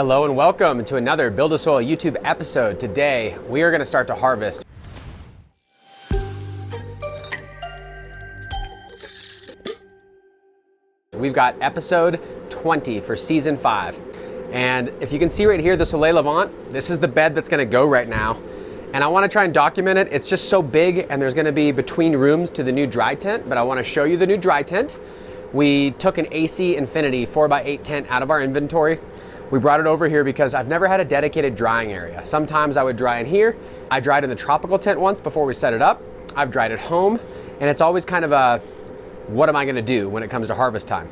Hello and welcome to another BuildASoil YouTube episode. Today we are going to start to harvest. We've got episode 20 for season 5. And if you can see right here, the Soleil Levant, this is the bed that's going to go right now. And I want to try and document it. It's just so big, and there's going to be between rooms to the new dry tent, but I want to show you the new dry tent. We took an AC Infinity 4x8 tent out of our inventory. We brought it over here because I've never had a dedicated drying area. Sometimes I would dry in here. I dried in the tropical tent once before we set it up. I've dried at home, and it's always kind of a, what am I gonna do when it comes to harvest time?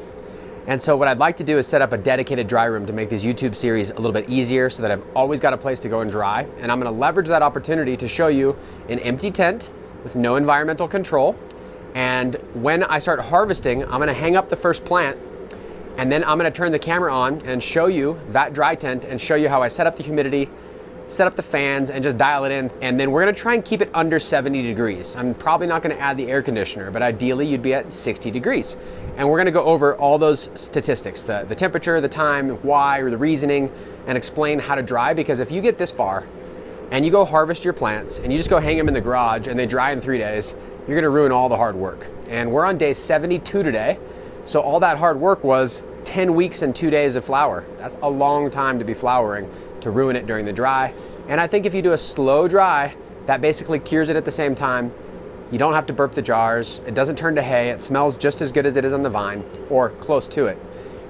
And so what I'd like to do is set up a dedicated dry room to make these YouTube series a little bit easier so that I've always got a place to go and dry. And I'm gonna leverage that opportunity to show you an empty tent with no environmental control. And when I start harvesting, I'm gonna hang up the first plant, and then I'm gonna turn the camera on and show you that dry tent and show you how I set up the humidity, set up the fans, and just dial it in. And then we're gonna try and keep it under 70 degrees. I'm probably not gonna add the air conditioner, but ideally you'd be at 60 degrees. And we're gonna go over all those statistics, the temperature, the time, why, or the reasoning, and explain how to dry. Because if you get this far and you go harvest your plants and you just go hang them in the garage and they dry in 3 days, you're gonna ruin all the hard work. And we're on day 72 today. So all that hard work was 10 weeks and 2 days of flower. That's a long time to be flowering, to ruin it during the dry. And I think if you do a slow dry, that basically cures it at the same time. You don't have to burp the jars. It doesn't turn to hay. It smells just as good as it is on the vine, or close to it.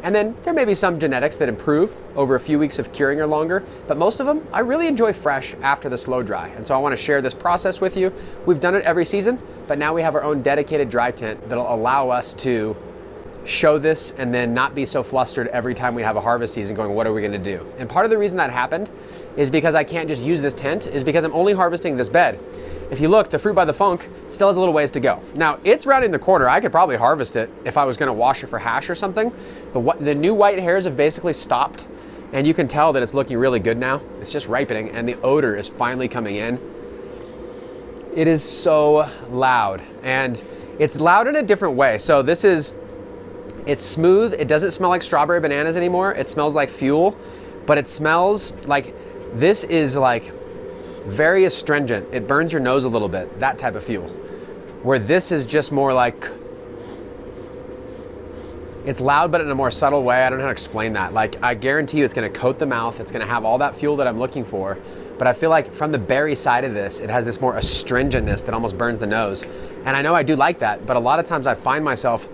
And then there may be some genetics that improve over a few weeks of curing or longer, but most of them, I really enjoy fresh after the slow dry. And so I wanna share this process with you. We've done it every season, but now we have our own dedicated dry tent that'll allow us to show this and then not be so flustered every time we have a harvest season going, what are we gonna do? And part of the reason that happened is because I can't just use this tent, is because I'm only harvesting this bed. If you look, the fruit by the funk still has a little ways to go. Now, it's rounding the corner. I could probably harvest it if I was gonna wash it for hash or something. The new white hairs have basically stopped, and you can tell that it's looking really good now. It's just ripening, and the odor is finally coming in. It is so loud, and it's loud in a different way. So it's smooth. It doesn't smell like strawberry bananas anymore. It smells like fuel, but it smells like, this is like very astringent. It burns your nose a little bit, that type of fuel. Where this is just more like, it's loud, but in a more subtle way. I don't know how to explain that. Like, I guarantee you it's gonna coat the mouth. It's gonna have all that fuel that I'm looking for. But I feel like from the berry side of this, it has this more astringentness that almost burns the nose. And I know I do like that, but a lot of times I find myself,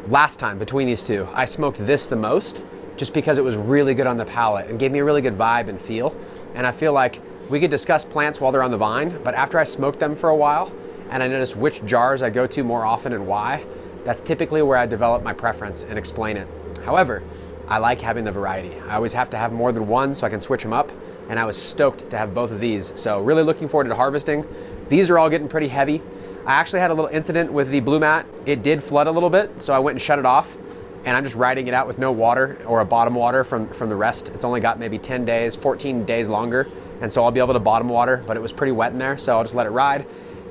last time between these two, I smoked this the most just because it was really good on the palate and gave me a really good vibe and feel. And I feel like we could discuss plants while they're on the vine, but after I smoked them for a while and I noticed which jars I go to more often and why, that's typically where I develop my preference and explain it. However, I like having the variety. I always have to have more than one so I can switch them up, and I was stoked to have both of these. So really looking forward to harvesting. These are all getting pretty heavy. I actually had a little incident with the blue mat. It did flood a little bit, so I went and shut it off, and I'm just riding it out with no water or a bottom water from the rest. It's only got maybe 10 days, 14 days longer, and so I'll be able to bottom water, but it was pretty wet in there, so I'll just let it ride.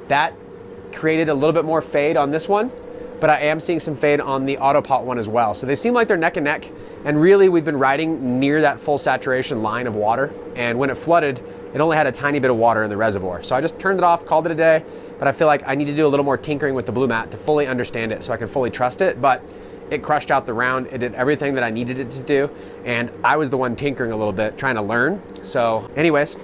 That created a little bit more fade on this one, but I am seeing some fade on the Autopot one as well. So they seem like they're neck and neck, and really we've been riding near that full saturation line of water, and when it flooded, it only had a tiny bit of water in the reservoir. So I just turned it off, called it a day, but I feel like I need to do a little more tinkering with the blue mat to fully understand it so I can fully trust it. But it crushed out the round. It did everything that I needed it to do. And I was the one tinkering a little bit, trying to learn. So anyways,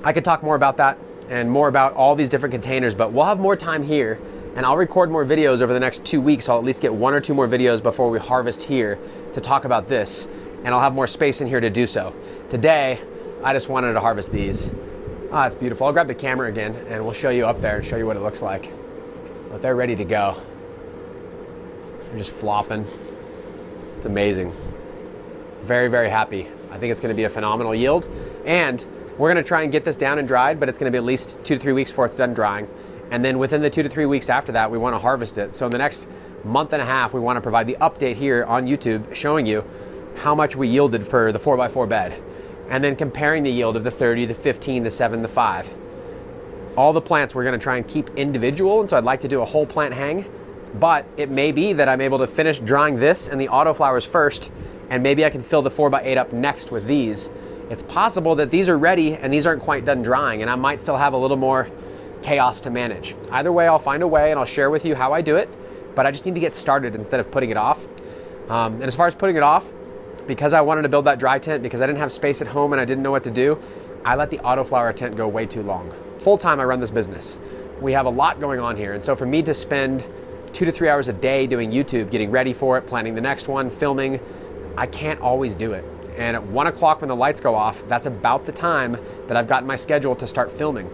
I could talk more about that and more about all these different containers, but we'll have more time here, and I'll record more videos over the next 2 weeks. I'll at least get 1 or 2 more videos before we harvest here to talk about this, and I'll have more space in here to do so. Today, I just wanted to harvest these. Ah, it's beautiful. I'll grab the camera again and we'll show you up there and show you what it looks like. But they're ready to go. They're just flopping. It's amazing. Very, very happy. I think it's gonna be a phenomenal yield. And we're gonna try and get this down and dried, but it's gonna be at least 2 to 3 weeks before it's done drying. And then within the 2 to 3 weeks after that, we wanna harvest it. So in the next month and a half, we wanna provide the update here on YouTube showing you how much we yielded for the 4x4 bed. And then comparing the yield of the 30, the 15, the 7, the 5. All the plants we're gonna try and keep individual, and so I'd like to do a whole plant hang, but it may be that I'm able to finish drying this and the autoflowers first and maybe I can fill the 4x8 up next with these. It's possible that these are ready and these aren't quite done drying, and I might still have a little more chaos to manage. Either way, I'll find a way and I'll share with you how I do it, but I just need to get started instead of putting it off. And as far as putting it off, because I wanted to build that dry tent, because I didn't have space at home and I didn't know what to do, I let the autoflower tent go way too long. Full time I run this business. We have a lot going on here, and so for me to spend 2 to 3 hours a day doing YouTube, getting ready for it, planning the next one, filming, I can't always do it. And at 1 o'clock when the lights go off, that's about the time that I've got my schedule to start filming.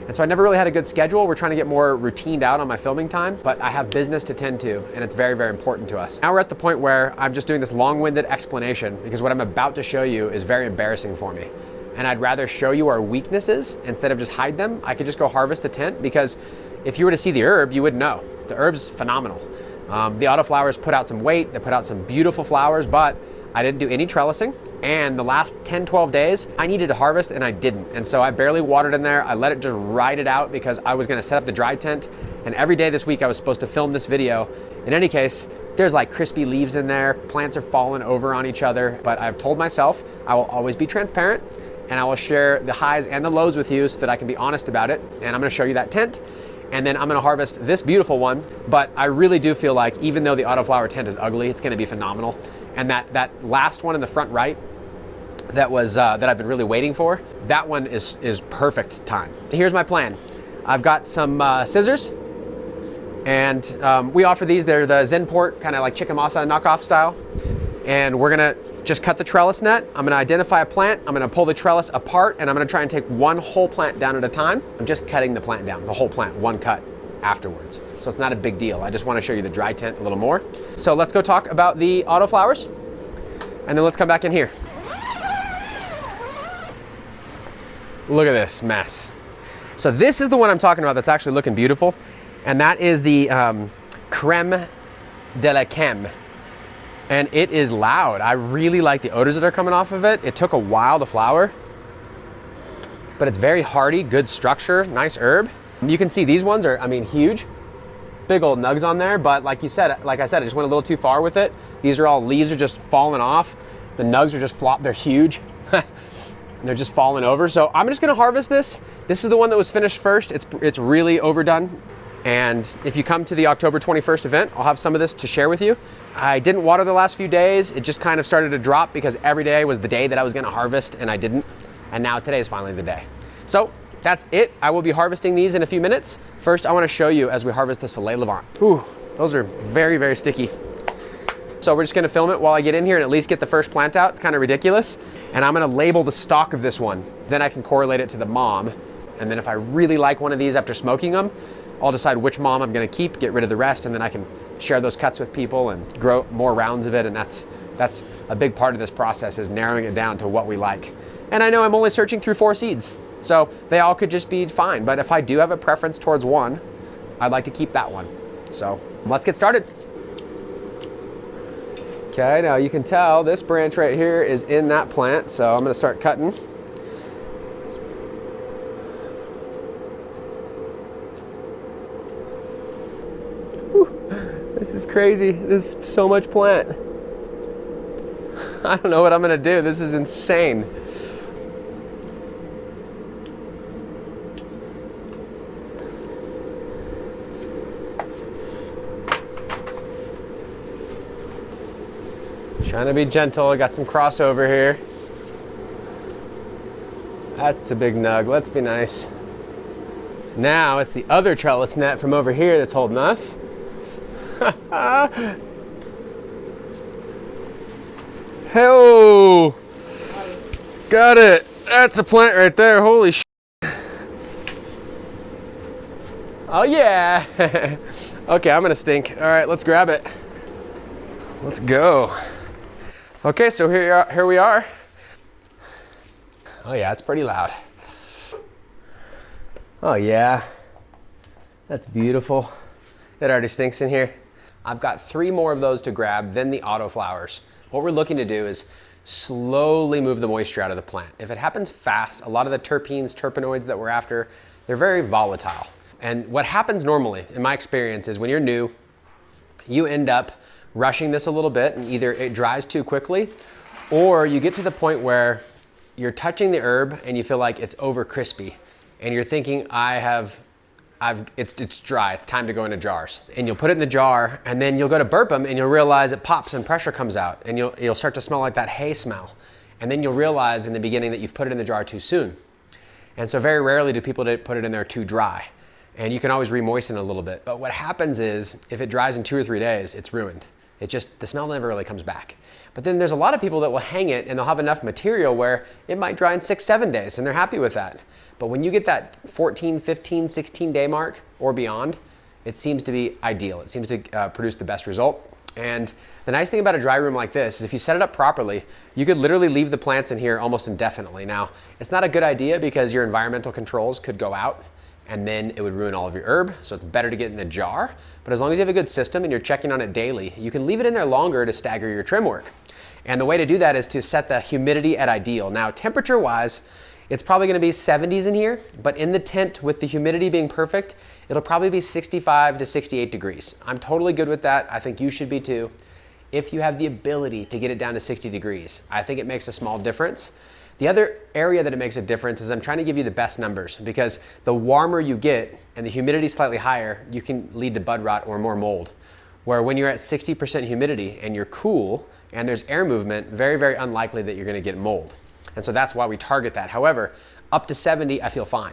And so I never really had a good schedule. We're trying to get more routined out on my filming time, but I have business to tend to, and it's very, very important to us. Now we're at the point where I'm just doing this long-winded explanation because what I'm about to show you is very embarrassing for me. And I'd rather show you our weaknesses instead of just hide them. I could just go harvest the tent, because if you were to see the herb, you would know. The herb's phenomenal. The autoflowers put out some weight, they put out some beautiful flowers, but I didn't do any trellising. And the last 10, 12 days, I needed to harvest and I didn't. And so I barely watered in there. I let it just ride it out because I was gonna set up the dry tent. And every day this week I was supposed to film this video. In any case, there's like crispy leaves in there. Plants are falling over on each other. But I've told myself I will always be transparent, and I will share the highs and the lows with you so that I can be honest about it. And I'm gonna show you that tent. And then I'm gonna harvest this beautiful one. But I really do feel like even though the autoflower tent is ugly, it's gonna be phenomenal. And that last one in the front right, that I've been really waiting for, that one is perfect time. Here's my plan. I've got some scissors, and we offer these. They're the Zenport, kind of like Chickamauga knockoff style. And we're gonna just cut the trellis net. I'm gonna identify a plant. I'm gonna pull the trellis apart, and I'm gonna try and take one whole plant down at a time. I'm just cutting the plant down, the whole plant, one cut afterwards. So it's not a big deal. I just wanna show you the dry tent a little more. So let's go talk about the autoflowers, and then let's come back in here. Look at this mess. So this is the one I'm talking about that's actually looking beautiful, and that is the Crème de la Crème. And it is loud. I really like the odors that are coming off of it. It took a while to flower, but it's very hardy, good structure, nice herb. You can see these ones are, I mean, huge, big old nugs on there, but like I said, I just went a little too far with it. These are all, leaves are just falling off. The nugs are just flop, they're huge. And they're just falling over. So I'm just gonna harvest this. This is the one that was finished first. It's really overdone. And if you come to the October 21st event, I'll have some of this to share with you. I didn't water the last few days. It just kind of started to drop because every day was the day that I was gonna harvest, and I didn't. And now today is finally the day. So that's it. I will be harvesting these in a few minutes. First, I wanna show you as we harvest the Soleil Levant. Ooh, those are very, very sticky. So we're just gonna film it while I get in here and at least get the first plant out. It's kind of ridiculous. And I'm gonna label the stalk of this one. Then I can correlate it to the mom. And then if I really like one of these after smoking them, I'll decide which mom I'm gonna keep, get rid of the rest, and then I can share those cuts with people and grow more rounds of it. And that's a big part of this process, is narrowing it down to what we like. And I know I'm only searching through 4 seeds, so they all could just be fine. But if I do have a preference towards one, I'd like to keep that one. So let's get started. Okay, now you can tell this branch right here is in that plant, so I'm gonna start cutting. Whew, this is crazy. This is so much plant. I don't know what I'm gonna do. This is insane. Trying to be gentle. I got some crossover here. That's a big nug. Let's be nice. Now it's the other trellis net from over here that's holding us. Hello. Got it. That's a plant right there. Holy sh**. Oh yeah. Okay, I'm gonna stink. All right, let's grab it. Let's go. Okay, so here we are. Oh yeah, it's pretty loud. Oh yeah, that's beautiful. It already stinks in here. I've got 3 more of those to grab, then the autoflowers. What we're looking to do is slowly move the moisture out of the plant. If it happens fast, a lot of the terpenes, terpenoids that we're after, they're very volatile. And what happens normally, in my experience, is when you're new, you end up rushing this a little bit, and either it dries too quickly, or you get to the point where you're touching the herb and you feel like it's over crispy, and you're thinking, it's dry, it's time to go into jars. And you'll put it in the jar, and then you'll go to burp them, and you'll realize it pops and pressure comes out, and you'll start to smell like that hay smell. And then you'll realize in the beginning that you've put it in the jar too soon. And so very rarely do people put it in there too dry. And you can always re-moisten it a little bit. But what happens is, if it dries in 2 or 3 days, it's ruined. The smell never really comes back. But then there's a lot of people that will hang it, and they'll have enough material where it might dry in 6, 7 days, and they're happy with that. But when you get that 14, 15, 16 day mark or beyond, it seems to be ideal. It seems to produce the best result. And the nice thing about a dry room like this is if you set it up properly, you could literally leave the plants in here almost indefinitely. Now, it's not a good idea because your environmental controls could go out and then it would ruin all of your herb. So it's better to get it in the jar. But as long as you have a good system and you're checking on it daily, you can leave it in there longer to stagger your trim work. And the way to do that is to set the humidity at ideal. Now, temperature-wise, it's probably gonna be 70s in here, but in the tent with the humidity being perfect, it'll probably be 65 to 68 degrees. I'm totally good with that. I think you should be too. If you have the ability to get it down to 60 degrees, I think it makes a small difference. The other area that it makes a difference is I'm trying to give you the best numbers, because the warmer you get and the humidity slightly higher, you can lead to bud rot or more mold. Where when you're at 60% humidity and you're cool and there's air movement, very, very unlikely that you're gonna get mold. And so that's why we target that. However, up to 70, I feel fine.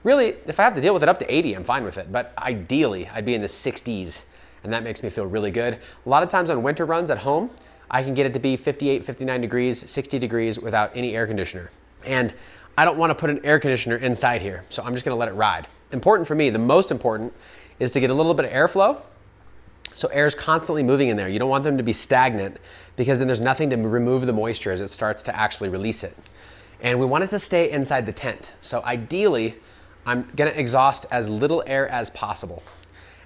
Really, if I have to deal with it up to 80, I'm fine with it. But ideally, I'd be in the 60s, and that makes me feel really good. A lot of times on winter runs at home, I can get it to be 58, 59 degrees, 60 degrees without any air conditioner. And I don't want to put an air conditioner inside here, so I'm just going to let it ride. Important for me, the most important, is to get a little bit of airflow. So air's constantly moving in there. You don't want them to be stagnant, because then there's nothing to remove the moisture as it starts to actually release it. And we want it to stay inside the tent. So ideally, I'm gonna exhaust as little air as possible.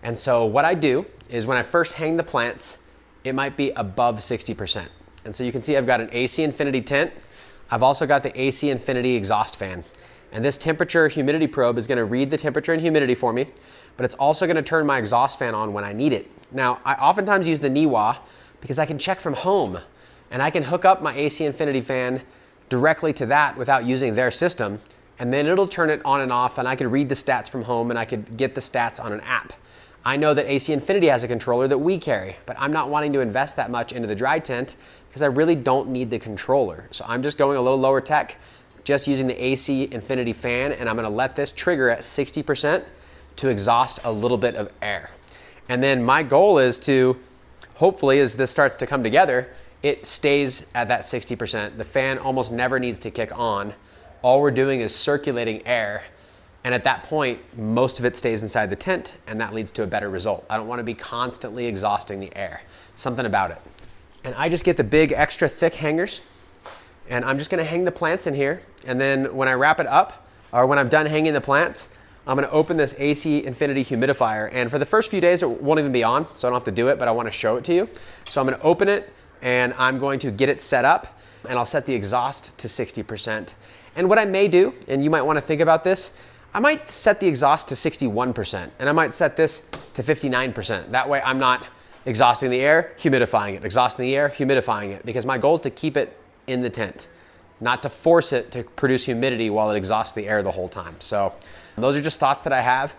And so what I do is when I first hang the plants, it might be above 60%. And so you can see I've got an AC Infinity tent. I've also got the AC Infinity exhaust fan. And this temperature humidity probe is gonna read the temperature and humidity for me, but it's also gonna turn my exhaust fan on when I need it. Now, I oftentimes use the NIWA because I can check from home, and I can hook up my AC Infinity fan directly to that without using their system, and then it'll turn it on and off, and I can read the stats from home, and I could get the stats on an app. I know that AC Infinity has a controller that we carry, but I'm not wanting to invest that much into the dry tent because I really don't need the controller. So I'm just going a little lower tech, just using the AC Infinity fan, and I'm gonna let this trigger at 60% to exhaust a little bit of air. And then my goal is to, hopefully as this starts to come together, it stays at that 60%. The fan almost never needs to kick on. All we're doing is circulating air. And at that point, most of it stays inside the tent, and that leads to a better result. I don't want to be constantly exhausting the air. Something about it. And I just get the big extra thick hangers, and I'm just gonna hang the plants in here. And then when I wrap it up, or when I'm done hanging the plants, I'm gonna open this AC Infinity humidifier. And for the first few days, it won't even be on, so I don't have to do it, but I wanna show it to you. So I'm gonna open it, and I'm going to get it set up, and I'll set the exhaust to 60%. And what I may do, and you might wanna think about this, I might set the exhaust to 61%, and I might set this to 59%. That way I'm not exhausting the air, humidifying it, exhausting the air, humidifying it, because my goal is to keep it in the tent, not to force it to produce humidity while it exhausts the air the whole time. So those are just thoughts that I have.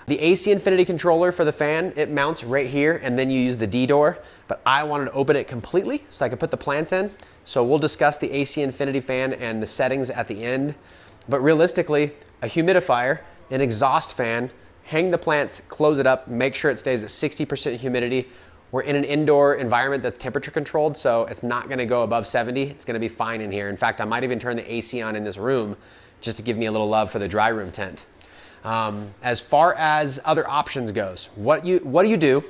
The AC Infinity controller for the fan, it mounts right here, and then you use the D door, but I wanted to open it completely so I could put the plants in. So we'll discuss the AC Infinity fan and the settings at the end. But realistically, a humidifier, an exhaust fan, hang the plants, close it up, make sure it stays at 60% humidity. We're in an indoor environment that's temperature controlled, so it's not gonna go above 70. It's gonna be fine in here. In fact, I might even turn the AC on in this room just to give me a little love for the dry room tent. As far as other options goes, what do you do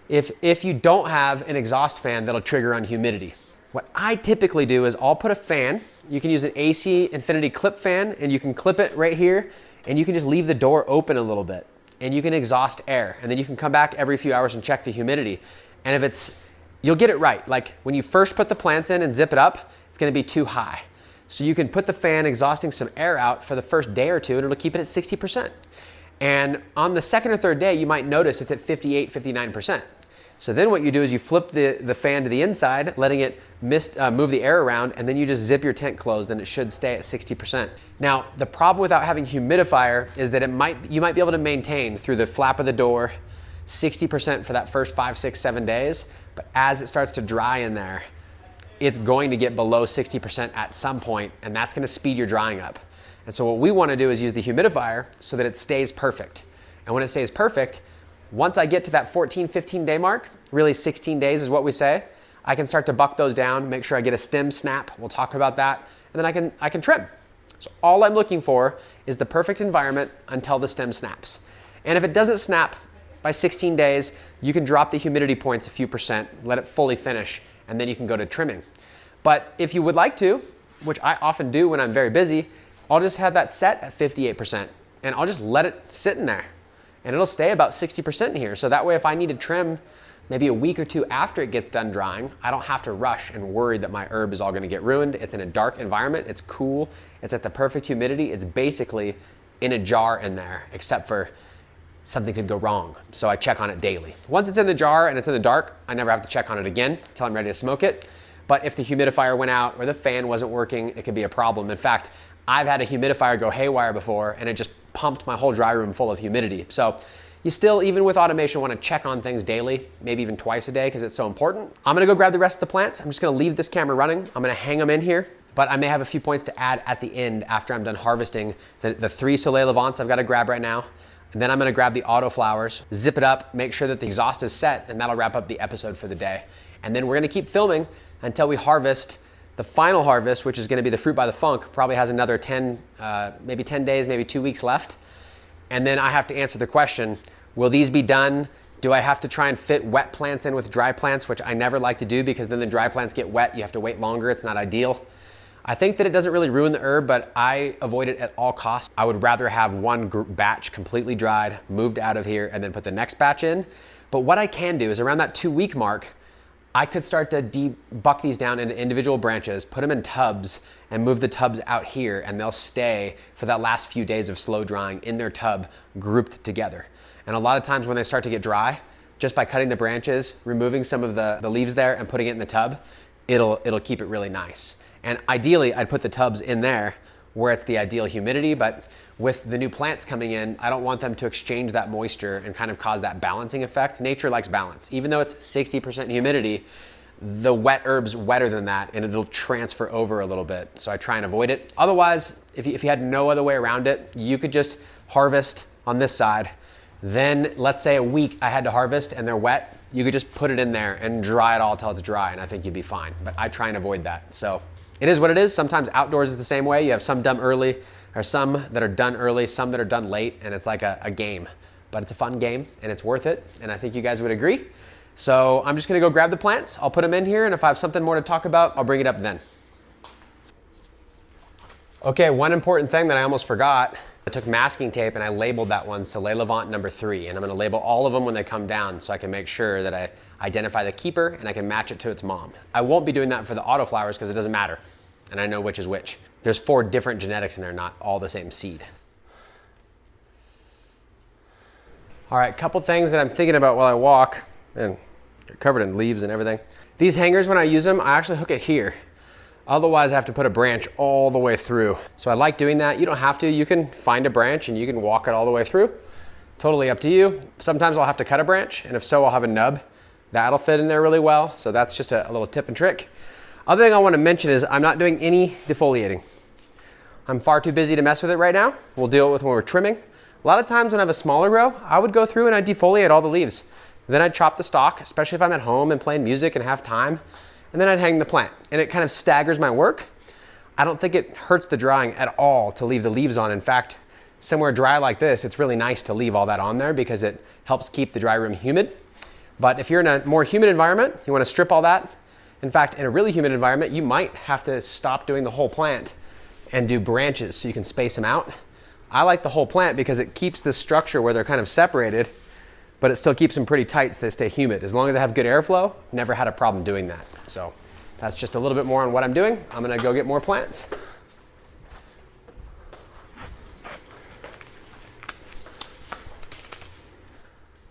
if you don't have an exhaust fan that'll trigger on humidity? What I typically do is I'll put a fan. You can use an AC Infinity clip fan, and you can clip it right here, and you can just leave the door open a little bit, and you can exhaust air, and then you can come back every few hours and check the humidity. And if you'll get it right. Like when you first put the plants in and zip it up, it's gonna be too high. So you can put the fan exhausting some air out for the first day or two, and it'll keep it at 60%. And on the second or third day, you might notice it's at 58, 59%. So then what you do is you flip the fan to the inside, letting it move the air around, and then you just zip your tent closed, and it should stay at 60%. Now, the problem without having humidifier is that you might be able to maintain through the flap of the door 60% for that first 5, 6, 7 days, but as it starts to dry in there, it's going to get below 60% at some point, and that's gonna speed your drying up. And so what we wanna do is use the humidifier so that it stays perfect. And when it stays perfect, once I get to that 14, 15 day mark, really 16 days is what we say, I can start to buck those down, make sure I get a stem snap, we'll talk about that, and then I can trim. So all I'm looking for is the perfect environment until the stem snaps. And if it doesn't snap by 16 days, you can drop the humidity points a few percent, let it fully finish, and then you can go to trimming. But if you would like to, which I often do when I'm very busy, I'll just have that set at 58%, and I'll just let it sit in there, and it'll stay about 60% in here. So that way, if I need to trim maybe a week or two after it gets done drying, I don't have to rush and worry that my herb is all gonna get ruined. It's in a dark environment, it's cool, it's at the perfect humidity, it's basically in a jar in there, except for something could go wrong. So I check on it daily. Once it's in the jar and it's in the dark, I never have to check on it again until I'm ready to smoke it. But if the humidifier went out or the fan wasn't working, it could be a problem. In fact, I've had a humidifier go haywire before, and it just pumped my whole dry room full of humidity. So you still, even with automation, want to check on things daily, maybe even twice a day, because it's so important. I'm gonna go grab the rest of the plants. I'm just gonna leave this camera running. I'm gonna hang them in here, but I may have a few points to add at the end after I'm done harvesting the 3 Soleil Levants I've got to grab right now. And then I'm gonna grab the auto flowers, zip it up, make sure that the exhaust is set, and that'll wrap up the episode for the day. And then we're gonna keep filming until we harvest the final harvest, which is gonna be the fruit by the funk. Probably has another maybe 10 days, maybe 2 weeks left. And then I have to answer the question, will these be done? Do I have to try and fit wet plants in with dry plants, which I never like to do because then the dry plants get wet, you have to wait longer, it's not ideal. I think that it doesn't really ruin the herb, but I avoid it at all costs. I would rather have one batch completely dried, moved out of here, and then put the next batch in. But what I can do is around that 2 week mark, I could start to buck these down into individual branches, put them in tubs, and move the tubs out here, and they'll stay for that last few days of slow drying in their tub, grouped together. And a lot of times when they start to get dry, just by cutting the branches, removing some of the leaves there and putting it in the tub, it'll keep it really nice. And ideally, I'd put the tubs in there where it's the ideal humidity, but with the new plants coming in, I don't want them to exchange that moisture and kind of cause that balancing effect. Nature likes balance. Even though it's 60% humidity, the wet herb's wetter than that, and it'll transfer over a little bit. So I try and avoid it. Otherwise, if you had no other way around it, you could just harvest on this side. Then let's say a week I had to harvest and they're wet, you could just put it in there and dry it all till it's dry, and I think you'd be fine. But I try and avoid that. So it is what it is. Sometimes outdoors is the same way. You have some done early, or some that are done early, some that are done late, and it's like a game. But it's a fun game, and it's worth it, and I think you guys would agree. So I'm just gonna go grab the plants, I'll put them in here, and if I have something more to talk about, I'll bring it up then. Okay, one important thing that I almost forgot. I took masking tape and I labeled that one Soleil Levant number 3, and I'm gonna label all of them when they come down so I can make sure that I identify the keeper and I can match it to its mom. I won't be doing that for the auto flowers because it doesn't matter, and I know which is which. There's 4 different genetics in there, not all the same seed. All right, couple things that I'm thinking about while I walk, and they're covered in leaves and everything. These hangers, when I use them, I actually hook it here. Otherwise, I have to put a branch all the way through. So I like doing that. You don't have to. You can find a branch and you can walk it all the way through. Totally up to you. Sometimes I'll have to cut a branch, and if so, I'll have a nub. That'll fit in there really well. So that's just a little tip and trick. Other thing I want to mention is I'm not doing any defoliating. I'm far too busy to mess with it right now. We'll deal with it when we're trimming. A lot of times when I have a smaller row, I would go through and I'd defoliate all the leaves. Then I'd chop the stalk, especially if I'm at home and playing music and have time. And then I'd hang the plant, and it kind of staggers my work. I don't think it hurts the drying at all to leave the leaves on. In fact, somewhere dry like this, it's really nice to leave all that on there because it helps keep the dry room humid. But if you're in a more humid environment, you want to strip all that. In fact, in a really humid environment, you might have to stop doing the whole plant and do branches so you can space them out. I like the whole plant because it keeps the structure where they're kind of separated, but it still keeps them pretty tight so they stay humid. As long as I have good airflow, never had a problem doing that. So that's just a little bit more on what I'm doing. I'm gonna go get more plants.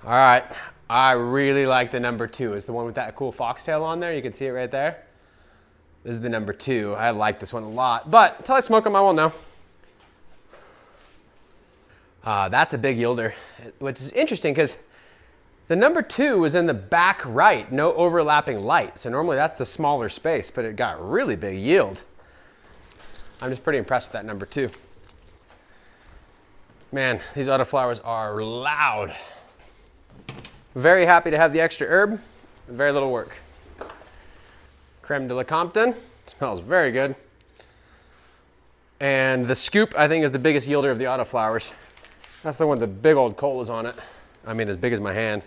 All right, I really like the number 2. It's the one with that cool foxtail on there. You can see it right there. This is the number 2. I like this one a lot, but until I smoke them, I won't know. That's a big yielder, which is interesting because the number 2 was in the back right, no overlapping light. So normally that's the smaller space, but it got really big yield. I'm just pretty impressed with that number 2. Man, these autoflowers are loud. Very happy to have the extra herb, very little work. Creme de la Compton, smells very good. And the scoop, I think, is the biggest yielder of the autoflowers. That's the one with the big old colas on it. I mean, as big as my hand.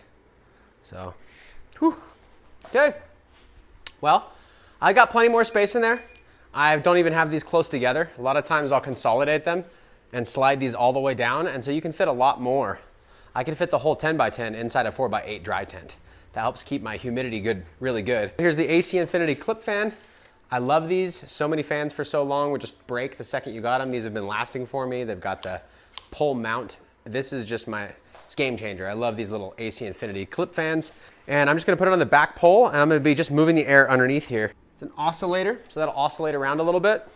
So, whew. Okay. Well, I got plenty more space in there. I don't even have these close together. A lot of times I'll consolidate them and slide these all the way down, and so you can fit a lot more. I can fit the whole 10 by 10 inside a 4 by 8 dry tent. That helps keep my humidity good, really good. Here's the AC Infinity clip fan. I love these. So many fans for so long would just break the second you got them. These have been lasting for me. They've got the pull mount. This is just it's game changer. I love these little AC Infinity clip fans. And I'm just gonna put it on the back pole, and I'm gonna be just moving the air underneath here. It's an oscillator, so that'll oscillate around a little bit.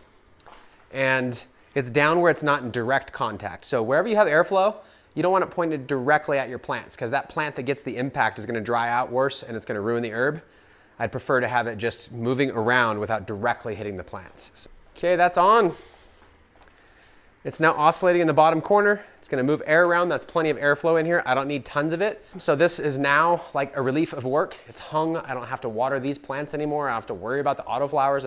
And it's down where it's not in direct contact. So wherever you have airflow, you don't want it pointed directly at your plants, because that plant that gets the impact is gonna dry out worse and it's gonna ruin the herb. I'd prefer to have it just moving around without directly hitting the plants. Okay, that's on. It's now oscillating in the bottom corner. It's gonna move air around. That's plenty of airflow in here. I don't need tons of it. So this is now like a relief of work. It's hung. I don't have to water these plants anymore. I don't have to worry about the autoflowers.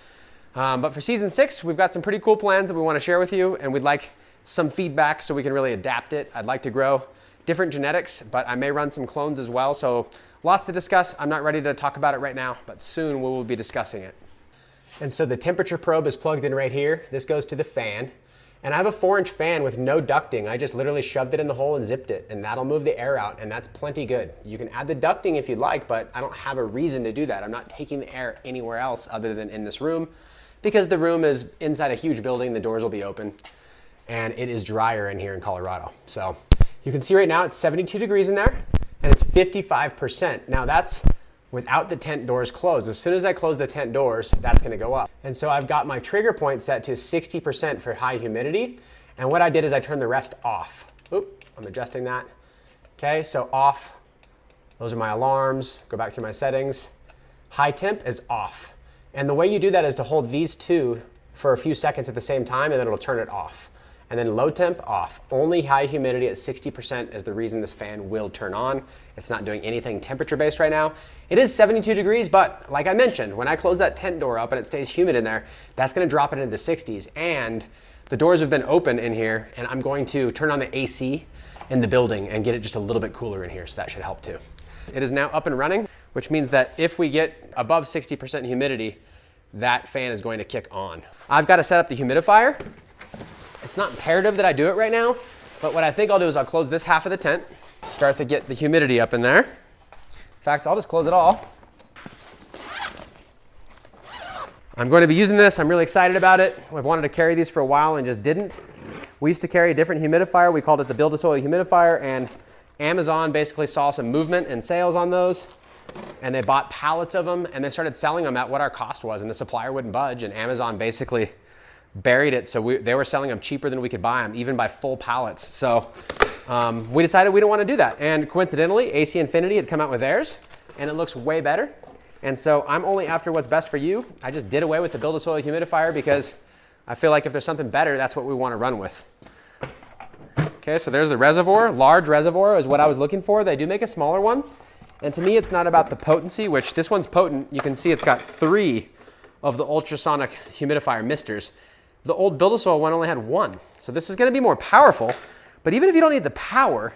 But for season 6, we've got some pretty cool plans that we wanna share with you, and we'd like some feedback so we can really adapt it. I'd like to grow different genetics, but I may run some clones as well. So lots to discuss. I'm not ready to talk about it right now, but soon we will be discussing it. And so the temperature probe is plugged in right here. This goes to the fan. And I have a 4-inch fan with no ducting. I just literally shoved it in the hole and zipped it, and that'll move the air out, and that's plenty good. You can add the ducting if you'd like, but I don't have a reason to do that. I'm not taking the air anywhere else other than in this room, because the room is inside a huge building. The doors will be open, and it is drier in here in Colorado. So you can see right now it's 72 degrees in there, and it's 55%. Now that's without the tent doors closed. As soon as I close the tent doors, that's gonna go up. And so I've got my trigger point set to 60% for high humidity. And what I did is I turned the rest off. Oop, I'm adjusting that. Okay, so off. Those are my alarms. Go back through my settings. High temp is off. And the way you do that is to hold these two for a few seconds at the same time, and then it'll turn it off. And then low temp off. Only high humidity at 60% is the reason this fan will turn on. It's not doing anything temperature based right now. It is 72 degrees, but like I mentioned, when I close that tent door up and it stays humid in there, that's gonna drop it into the 60s. And the doors have been open in here, and I'm going to turn on the AC in the building and get it just a little bit cooler in here, so that should help too. It is now up and running, which means that if we get above 60% humidity, that fan is going to kick on. I've got to set up the humidifier. It's not imperative that I do it right now, but what I think I'll do is I'll close this half of the tent, start to get the humidity up in there. In fact, I'll just close it all. I'm going to be using this. I'm really excited about it. I've wanted to carry these for a while and just didn't. We used to carry a different humidifier. We called it the BuildASoil humidifier, and Amazon basically saw some movement and sales on those, and they bought pallets of them, and they started selling them at what our cost was, and the supplier wouldn't budge, and Amazon basically buried it, so they were selling them cheaper than we could buy them, even by full pallets. So we decided we didn't want to do that. And coincidentally, AC Infinity had come out with theirs, and it looks way better. And so I'm only after what's best for you. I just did away with the BuildASoil humidifier because I feel like if there's something better, that's what we want to run with. Okay, so there's the reservoir. Large reservoir is what I was looking for. They do make a smaller one. And to me, it's not about the potency, which this one's potent. You can see it's got 3 of the ultrasonic humidifier misters. The old BuildASoil one only had 1. So this is going to be more powerful, but even if you don't need the power,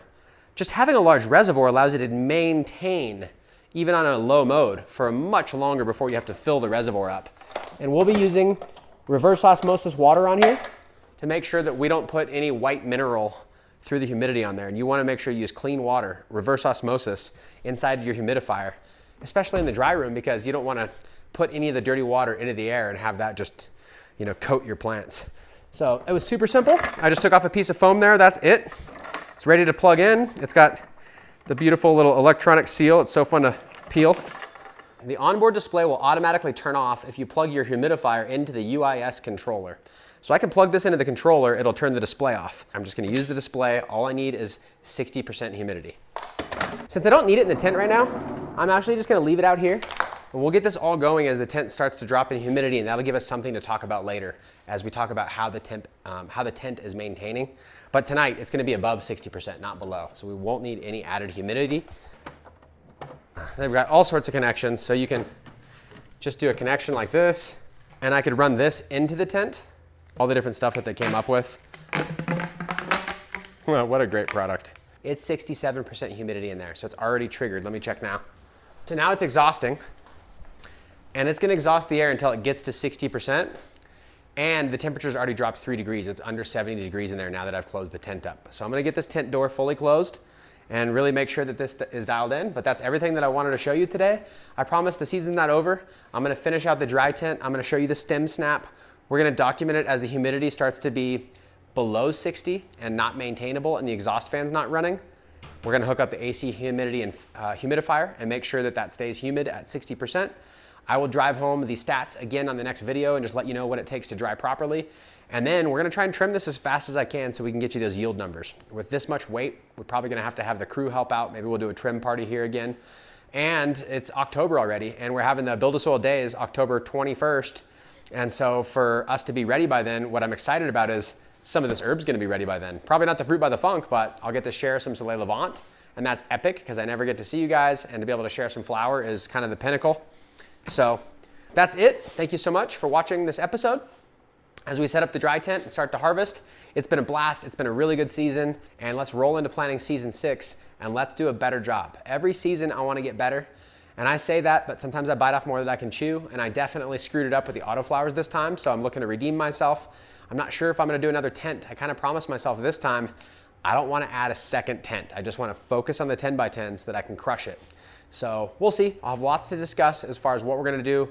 just having a large reservoir allows you to maintain, even on a low mode, for much longer before you have to fill the reservoir up. And we'll be using reverse osmosis water on here to make sure that we don't put any white mineral through the humidity on there. And you want to make sure you use clean water, reverse osmosis, inside your humidifier, especially in the dry room, because you don't want to put any of the dirty water into the air and have that just, you know, coat your plants. So it was super simple. I just took off a piece of foam there. That's it. It's ready to plug in. It's got the beautiful little electronic seal. It's so fun to peel. The onboard display will automatically turn off if you plug your humidifier into the UIS controller. So I can plug this into the controller, it'll turn the display off. I'm just gonna use the display. All I need is 60% humidity. Since I don't need it in the tent right now, I'm actually just gonna leave it out here. And we'll get this all going as the tent starts to drop in humidity, and that'll give us something to talk about later as we talk about how the tent is maintaining. But tonight, it's gonna be above 60%, not below. So we won't need any added humidity. They've got all sorts of connections, so you can just do a connection like this, and I could run this into the tent. All the different stuff that they came up with. Well, what a great product. It's 67% humidity in there, so it's already triggered. Let me check now. So now it's exhausting, and it's gonna exhaust the air until it gets to 60%, and the temperature's already dropped 3 degrees. It's under 70 degrees in there now that I've closed the tent up. So I'm gonna get this tent door fully closed and really make sure that this is dialed in, but that's everything that I wanted to show you today. I promise the season's not over. I'm gonna finish out the dry tent. I'm gonna show you the stem snap. We're gonna document it as the humidity starts to be below 60 and not maintainable and the exhaust fan's not running. We're gonna hook up the AC humidity and humidifier and make sure that that stays humid at 60%. I will drive home the stats again on the next video and just let you know what it takes to dry properly. And then we're gonna try and trim this as fast as I can so we can get you those yield numbers. With this much weight, we're probably gonna have to have the crew help out. Maybe we'll do a trim party here again. And it's October already, and we're having the BuildASoil days October 21st. And so for us to be ready by then, what I'm excited about is some of this herb's gonna be ready by then. Probably not the fruit by the funk, but I'll get to share some Soleil Levant, and that's epic because I never get to see you guys, and to be able to share some flower is kind of the pinnacle. So that's it. Thank you so much for watching this episode. As we set up the dry tent and start to harvest, it's been a blast. It's been a really good season, and let's roll into planning season 6, and let's do a better job. Every season I wanna get better. And I say that, but sometimes I bite off more than I can chew, and I definitely screwed it up with the autoflowers this time, so I'm looking to redeem myself. I'm not sure if I'm gonna do another tent. I kind of promised myself this time, I don't wanna add a second tent. I just wanna focus on the 10 by 10 so that I can crush it. So we'll see. I'll have lots to discuss as far as what we're gonna do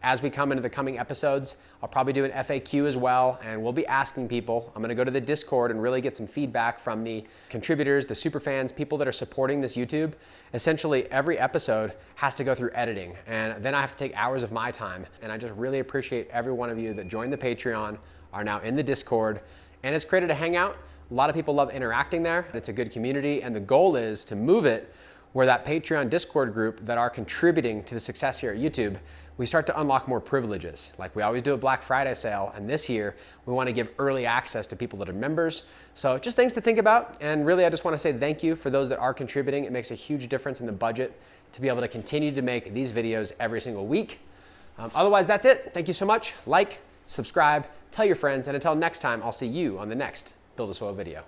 as we come into the coming episodes. I'll probably do an FAQ as well, and we'll be asking people. I'm gonna go to the Discord and really get some feedback from the contributors, the super fans, people that are supporting this YouTube. Essentially, every episode has to go through editing, and then I have to take hours of my time. And I just really appreciate every one of you that joined the Patreon, are now in the Discord, and it's created a hangout. A lot of people love interacting there. It's a good community, and the goal is to move it where that Patreon Discord group that are contributing to the success here at YouTube, we start to unlock more privileges. Like we always do a Black Friday sale, and this year we want to give early access to people that are members. So just things to think about, and really I just want to say thank you for those that are contributing. It makes a huge difference in the budget to be able to continue to make these videos every single week. Otherwise, that's it. Thank you so much. Like, subscribe, tell your friends, and until next time, I'll see you on the next BuildASoil video.